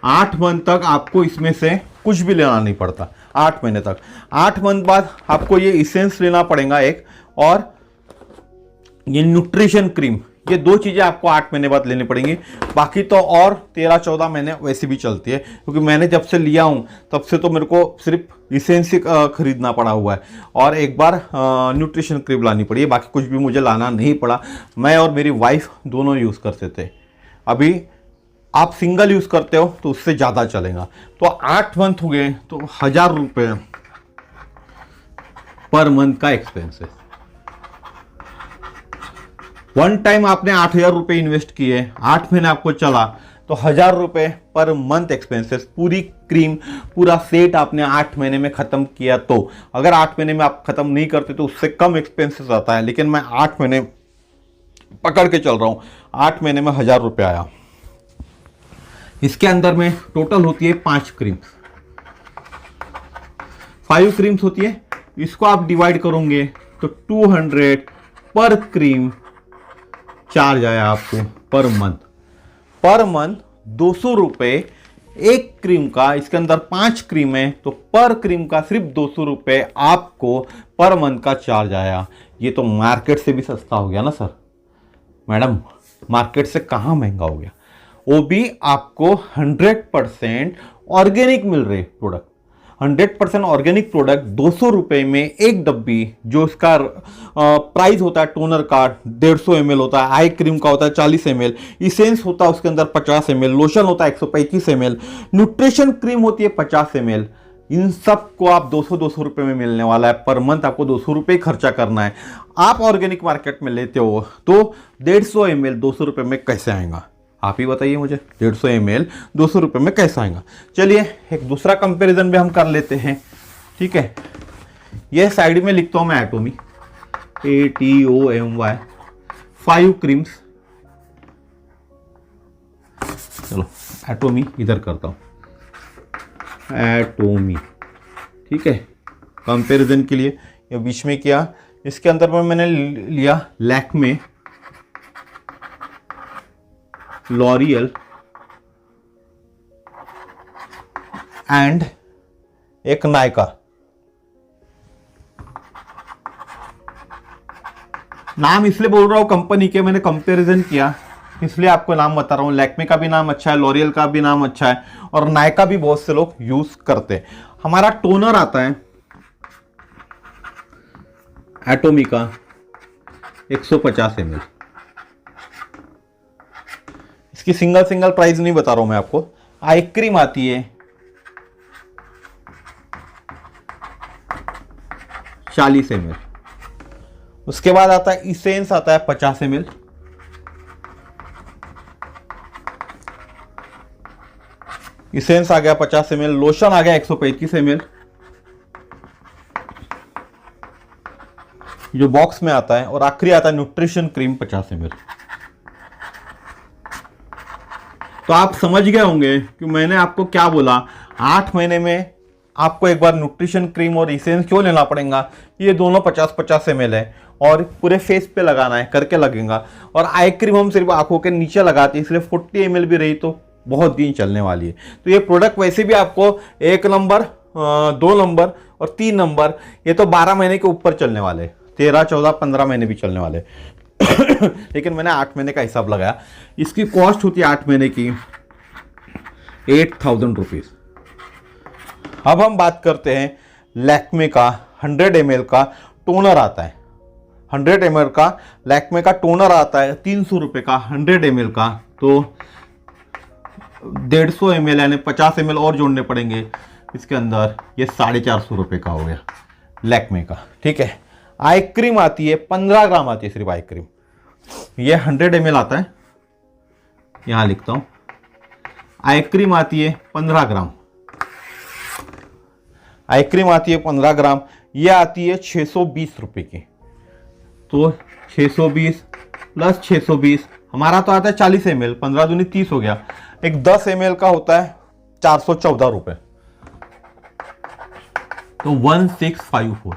Speaker 1: 8 मंथ तक आपको इसमें से कुछ भी लेना नहीं पड़ता, 8 महीने तक। 8 मंथ बाद आपको ये इसेंस लेना पड़ेगा एक, और ये न्यूट्रिशन क्रीम, ये 2 चीज़ें आपको 8 महीने बाद लेनी पड़ेंगी। बाकी तो और 13-14 महीने वैसे भी चलती है, क्योंकि मैंने जब से लिया हूँ तब से तो मेरे को सिर्फ इसेंस ही खरीदना पड़ा हुआ है, और एक बार न्यूट्रिशन क्रीम लानी पड़ी है, बाकी कुछ भी मुझे लाना नहीं पड़ा। मैं और मेरी वाइफ दोनों यूज़ करते थे। अभी आप सिंगल यूज़ करते हो तो उससे ज़्यादा चलेगा। तो 8 मंथ हो गए, तो 1,000 रुपये पर मंथ का एक्सपेंस है। वन टाइम आपने 8,000 रुपये इन्वेस्ट किए, 8 महीने आपको चला, तो 1,000 रुपये पर मंथ एक्सपेंसेस। पूरी क्रीम, पूरा सेट आपने 8 महीने में ख़त्म किया। तो अगर 8 महीने में आप ख़त्म नहीं करते तो उससे कम एक्सपेंसेस आता है, लेकिन मैं 8 महीने पकड़ के चल रहा हूँ, 8 महीने में 1,000 रुपये आया। इसके अंदर में टोटल होती है 5 क्रीम्स, 5 क्रीम्स होती है। इसको आप डिवाइड करोगे तो 200 पर क्रीम चार्ज आया आपको पर मंथ 200 रुपये एक क्रीम का। इसके अंदर 5 क्रीम है, तो पर क्रीम का सिर्फ 200 रुपये आपको पर मंथ का चार्ज आया। ये तो मार्केट से भी सस्ता हो गया ना सर। मैडम, मार्केट से कहाँ महंगा हो गया? वो भी आपको 100% ऑर्गेनिक मिल रहे प्रोडक्ट, 100% ऑर्गेनिक प्रोडक्ट 200 रुपये में एक डब्बी। जो इसका प्राइस होता है टोनर का 150 ml होता है, आई क्रीम का होता है 40 ml, इसेंस होता है उसके अंदर 50 ml, लोशन होता है 135 ml, न्यूट्रिशन क्रीम होती है 50 ml। इन सब को आप 200 रुपये में मिलने वाला है। पर मंथ आपको 200 रुपये खर्चा करना है। आप ऑर्गेनिक मार्केट में लेते हो तो 150 ml 200 रुपये में कैसे आएगा? आप ही बताइए मुझे, 150 ml 200 रुपये में कैसे आएगा? चलिए एक दूसरा कंपैरिजन भी हम कर लेते हैं, ठीक है। ये साइड में लिखता हूं मैं एटोमी, ATOMY, 5 क्रीम्स। चलो एटोमी इधर करता हूं, एटोमी, ठीक है। कंपैरिजन के लिए ये बीच में किया। इसके अंदर में मैंने लिया लैक्मे, लॉरियल एंड एक नायका। नाम इसलिए बोल रहा हूं कंपनी के, मैंने कंपैरिजन किया इसलिए आपको नाम बता रहा हूं। लैक्मे का भी नाम अच्छा है, लॉरियल का भी नाम अच्छा है, और नायका भी बहुत से लोग यूज करते हैं। हमारा टोनर आता है एटोमी का 150 ml। इसकी सिंगल प्राइस नहीं बता रहा हूं मैं आपको। आई क्रीम आती है 40 ml। उसके बाद आता है इसेंस, आता है 50 ml। इसेंस आ गया 50 ml, लोशन आ गया 135 ml। जो बॉक्स में आता है, और आखिरी आता है न्यूट्रिशन क्रीम 50 ml। तो आप समझ गए होंगे कि मैंने आपको क्या बोला। 8 महीने में आपको एक बार न्यूट्रिशन क्रीम और इसेंस क्यों लेना पड़ेगा? ये दोनों 50-50 ml है, और पूरे फेस पे लगाना है, करके लगेगा। और आई क्रीम हम सिर्फ आंखों के नीचे लगाते हैं, इसलिए 40 ml भी रही तो बहुत दिन चलने वाली है। तो ये प्रोडक्ट वैसे भी आपको 1 नंबर, 2 नंबर और 3 नंबर, ये तो 12 महीने के ऊपर चलने वाले, 13, 14, 15 महीने भी चलने वाले। लेकिन मैंने 8 महीने का हिसाब लगाया। इसकी कॉस्ट होती है 8 महीने की 8,000 रुपीज़। अब हम बात करते हैं लैक्मे का 100 ml का टोनर आता है। 100 ml का लैक्मे का टोनर आता है 300 रुपये का 100 ml का, तो 150 ml यानी 50 ml और जोड़ने पड़ेंगे इसके अंदर, ये 450 रुपये का हो गया लैक्मे का। ठीक है, आई क्रीम आती है 15 ग्राम आती है सिर्फ आई क्रीम, ये 100 ml आता है, यहां लिखता हूं। आई क्रीम आती है 15 ग्राम, आई क्रीम आती है 15 ग्राम, ये आती है 620 रुपये की। तो 620 प्लस 620 हमारा तो आता है 40 ml, 15 दूनी 30 हो गया। एक 10 ml का होता है 414 रुपये, तो 1654।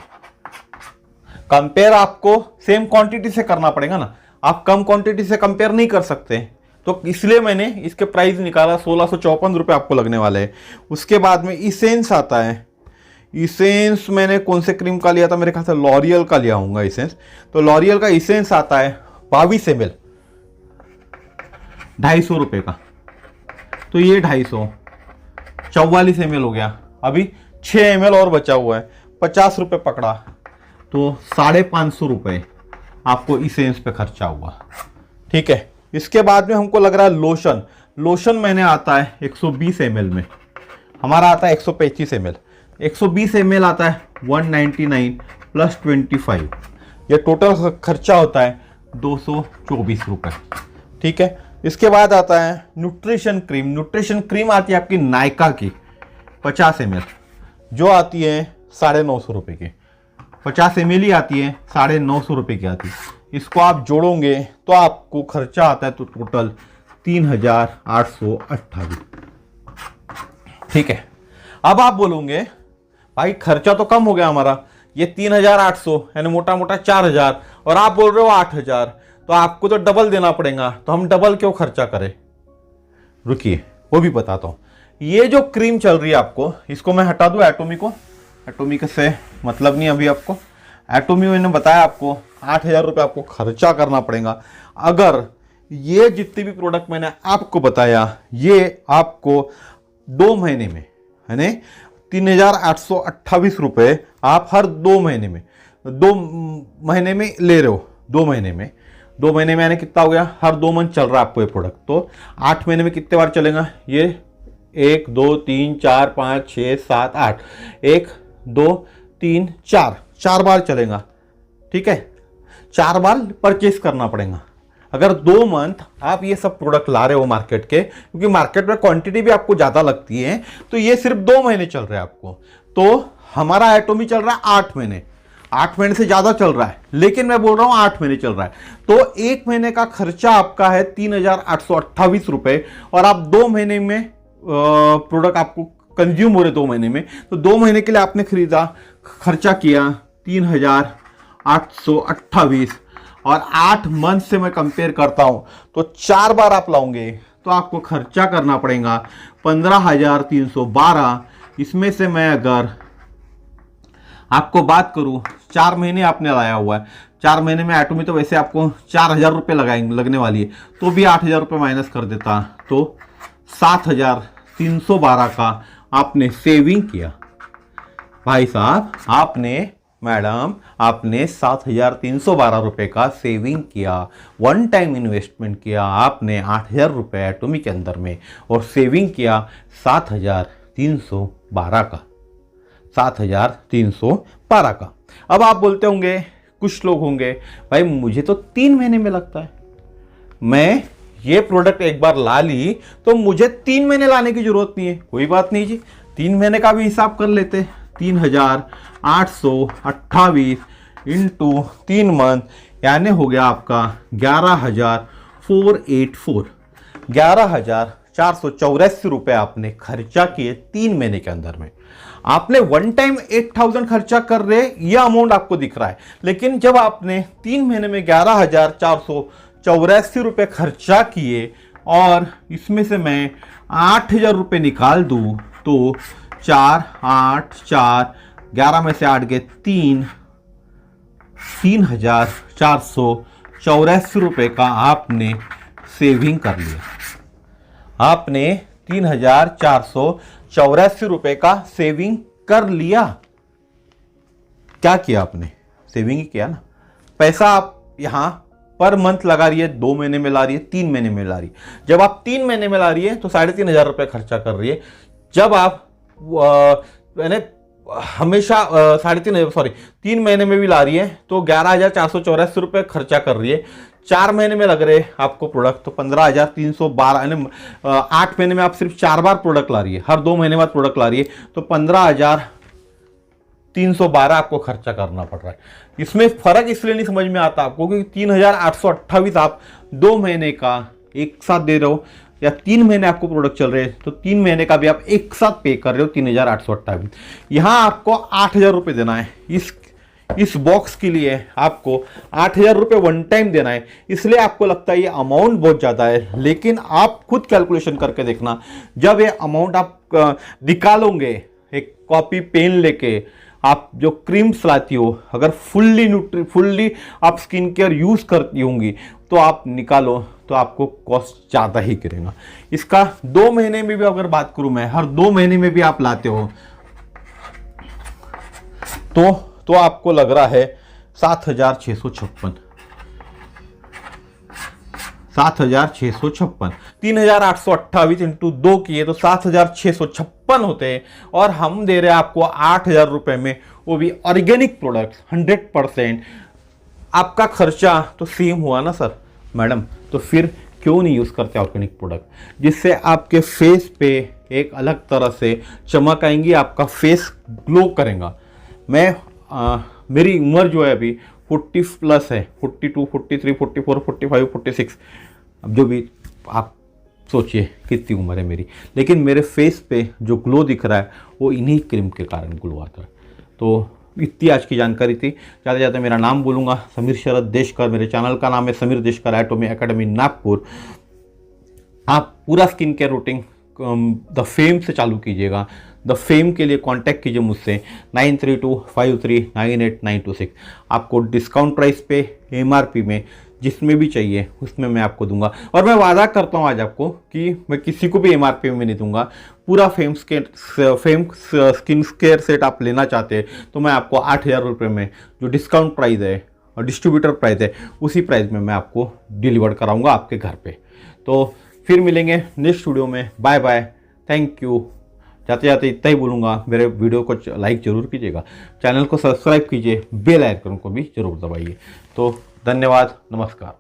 Speaker 1: कंपेयर आपको सेम क्वांटिटी से करना पड़ेगा ना, आप कम क्वांटिटी से कंपेयर नहीं कर सकते, तो इसलिए मैंने इसके प्राइस निकाला 1654 रुपये आपको लगने वाले हैं। उसके बाद में इसेंस आता है, इसेंस मैंने कौन से क्रीम का लिया था, मेरे ख्याल से लॉरियल का लिया होगा इसेंस। तो लॉरियल का इसेंस आता है 22 ml 250 रुपये का, तो ये 250 44 ml हो गया। अभी 6 ml और बचा हुआ है, 50 रुपये पकड़ा, तो 550 रुपये आपको इसेंस पे खर्चा हुआ। ठीक है, इसके बाद में हमको लग रहा है लोशन। लोशन मैंने आता है 120 ml में, हमारा आता है 135 ml, 120 ml आता है 199 प्लस 25, ये टोटल खर्चा होता है 224 रुपये। ठीक है, इसके बाद आता है न्यूट्रिशन क्रीम। न्यूट्रिशन क्रीम आती है आपकी नायका की 50 ml, जो आती है 950 रुपये की, 50 ml ही आती है, 950 रुपये की आती है। इसको आप जोड़ोगे तो आपको खर्चा आता है तो टोटल 3828। ठीक है, अब आप बोलोगे भाई खर्चा तो कम हो गया हमारा, ये 3800 यानी मोटा मोटा 4000, और आप बोल रहे हो 8000, तो आपको तो डबल देना पड़ेगा, तो हम डबल क्यों खर्चा करें? रुकिए, वो भी बताता हूँ। ये जो क्रीम चल रही है आपको, इसको मैं हटा दूँ एटोमी को, एटोमी से मतलब नहीं अभी आपको। एटोमी मैंने बताया आपको 8000 रुपये आपको खर्चा करना पड़ेगा। अगर ये जितने भी प्रोडक्ट मैंने आपको बताया, ये आपको 2 महीने में यानी 3828 रुपये आप हर 2 महीने में, 2 महीने में ले रहे हो, 2 महीने में, 2 महीने में यानी कितना हो गया, हर 2 मंथ चल रहा है आपको ये प्रोडक्ट, तो 8 महीने में कितने बार चलेगा ये? 1 2 3 4 5 6 7 8, 1 2 3 4 बार चलेगा। ठीक है, 4 बार परचेस करना पड़ेगा। अगर 2 मंथ आप ये सब प्रोडक्ट ला रहे हो मार्केट के, क्योंकि मार्केट में क्वांटिटी भी आपको ज्यादा लगती है, तो ये सिर्फ 2 महीने चल रहे हैं आपको। तो हमारा एटोमी चल रहा है 8 महीने, 8 महीने से ज्यादा चल रहा है, लेकिन मैं बोल रहा हूं 8 महीने चल रहा है, तो 1 महीने का खर्चा आपका है 3828 रुपए, और आप 2 महीने में प्रोडक्ट आपको कंज्यूम हो रहे 2 महीने में, तो 2 महीने के लिए आपने खरीदा, खर्चा किया 3828, और 8 मंथ से मैं कंपेयर करता हूं तो 4 बार आप लाओगे तो आपको खर्चा करना पड़ेगा 15,312। इसमें से मैं अगर आपको बात करूं, 4 महीने आपने लाया हुआ है, 4 महीने में एटोमी तो वैसे आपको 4000 रुपये लगने वाली है, तो भी 8000 रुपये माइनस कर देता, तो 7312 का आपने सेविंग किया। भाई साहब आपने, मैडम आपने 7312 रुपये का सेविंग किया, वन टाइम इन्वेस्टमेंट किया आपने 8000 रुपये एटोमी के अंदर में, और सेविंग किया 7312 का, 7312 का। अब आप बोलते होंगे, कुछ लोग होंगे, भाई मुझे तो 3 महीने में लगता है, मैं ये प्रोडक्ट एक बार ला ली तो मुझे 3 महीने लाने की जरूरत नहीं है। कोई बात नहीं जी, 3 महीने का भी हिसाब कर लेते, 3828 इंटू 3 मंथ, यानी हो गया आपका 11484, 11484 रुपये आपने खर्चा किए 3 महीने के अंदर में। आपने वन टाइम 8000 खर्चा कर रहे, यह अमाउंट आपको दिख रहा है, लेकिन जब आपने 3 महीने में 11484 रुपये खर्चा किए, और इसमें से मैं 8000 रुपये निकाल दूं, तो 4 8 4 11 में से 8 गए 3484 रुपये का आपने सेविंग कर लिया। आपने ₹3,484 का सेविंग कर लिया। क्या किया आपने? सेविंग ही किया ना। पैसा आप यहां पर मंथ लगा रही है, 2 महीने में ला रही है, 3 महीने में ला रही है। जब आप 3 महीने में ला रही है तो ₹3,500 खर्चा कर रही है। जब आप मैंने हमेशा 3 महीने में भी ला रही है तो ₹11,484 खर्चा कर रही है। 4 महीने में लग रहे आपको प्रोडक्ट तो 15,312, यानी 8 महीने में आप सिर्फ 4 बार प्रोडक्ट ला रही है, हर 2 महीने बाद प्रोडक्ट ला रही है, तो 15,312 आपको खर्चा करना पड़ रहा है। इसमें फर्क इसलिए नहीं समझ में आता आपको क्योंकि 3,828 आप 2 महीने का एक साथ दे रहे हो, या 3 महीने आपको प्रोडक्ट चल रहे हैं तो 3 महीने का भी आप एक साथ पे कर रहे हो 3,828। यहां आपको 8,000 रुपये देना है। इस बॉक्स के लिए आपको 8,000 रुपये वन टाइम देना है। इसलिए आपको लगता है ये अमाउंट बहुत ज़्यादा है, लेकिन आप खुद कैलकुलेशन करके देखना। जब ये अमाउंट आप निकालोगे, एक कॉपी पेन लेके, आप जो क्रीम्स लाती हो, अगर फुल्ली आप स्किन केयर यूज करती होंगी तो आप निकालो तो आपको कॉस्ट ज़्यादा ही गिरेगा। इसका 2 महीने में भी अगर बात करूं मैं, हर 2 महीने में भी आप लाते हो तो आपको लग रहा है 7,656। 7,656 3,828 इंटू 2 किए तो 7,656 होते हैं, और हम दे रहे हैं आपको 8,000 रुपए में, वो भी ऑर्गेनिक प्रोडक्ट 100%। आपका खर्चा तो सेम हुआ ना सर मैडम, तो फिर क्यों नहीं यूज करते ऑर्गेनिक प्रोडक्ट, जिससे आपके फेस पे एक अलग तरह से चमक आएंगी, आपका फेस ग्लो करेगा। मेरी उम्र जो है अभी 40 प्लस है, 42, 43, 44, 45, 46, अब जो भी आप सोचिए कितनी उम्र है मेरी, लेकिन मेरे फेस पे जो ग्लो दिख रहा है वो इन्हीं क्रीम के कारण ग्लो आता है। तो इतनी आज की जानकारी थी। ज़्यादा ज़्यादा मेरा नाम बोलूँगा, समीर शरद देशकर। मेरे चैनल का नाम है समीर देशकर एटोमी एकेडमी नागपुर। आप पूरा skin care routine the fame से चालू कीजिएगा। द फेम के लिए कांटेक्ट कीजिए मुझसे 9325398926। आपको डिस्काउंट प्राइस पे MRP में जिसमें भी चाहिए उसमें मैं आपको दूंगा, और मैं वादा करता हूं आज आपको कि मैं किसी को भी MRP में नहीं दूंगा। पूरा फेम स्किन केयर सेट आप लेना चाहते हैं तो मैं आपको 8,000 रुपये में जो डिस्काउंट प्राइस है और डिस्ट्रीब्यूटर प्राइस है उसी प्राइस में मैं आपको डिलीवर कराऊंगा आपके घर पे। तो फिर मिलेंगे नेक्स्ट वीडियो में। Bye bye, thank you. जाते जाते इतना ही बोलूँगा, मेरे वीडियो को लाइक जरूर कीजिएगा, चैनल को सब्सक्राइब कीजिए, बेल आइकन को भी जरूर दबाइए। तो धन्यवाद, नमस्कार।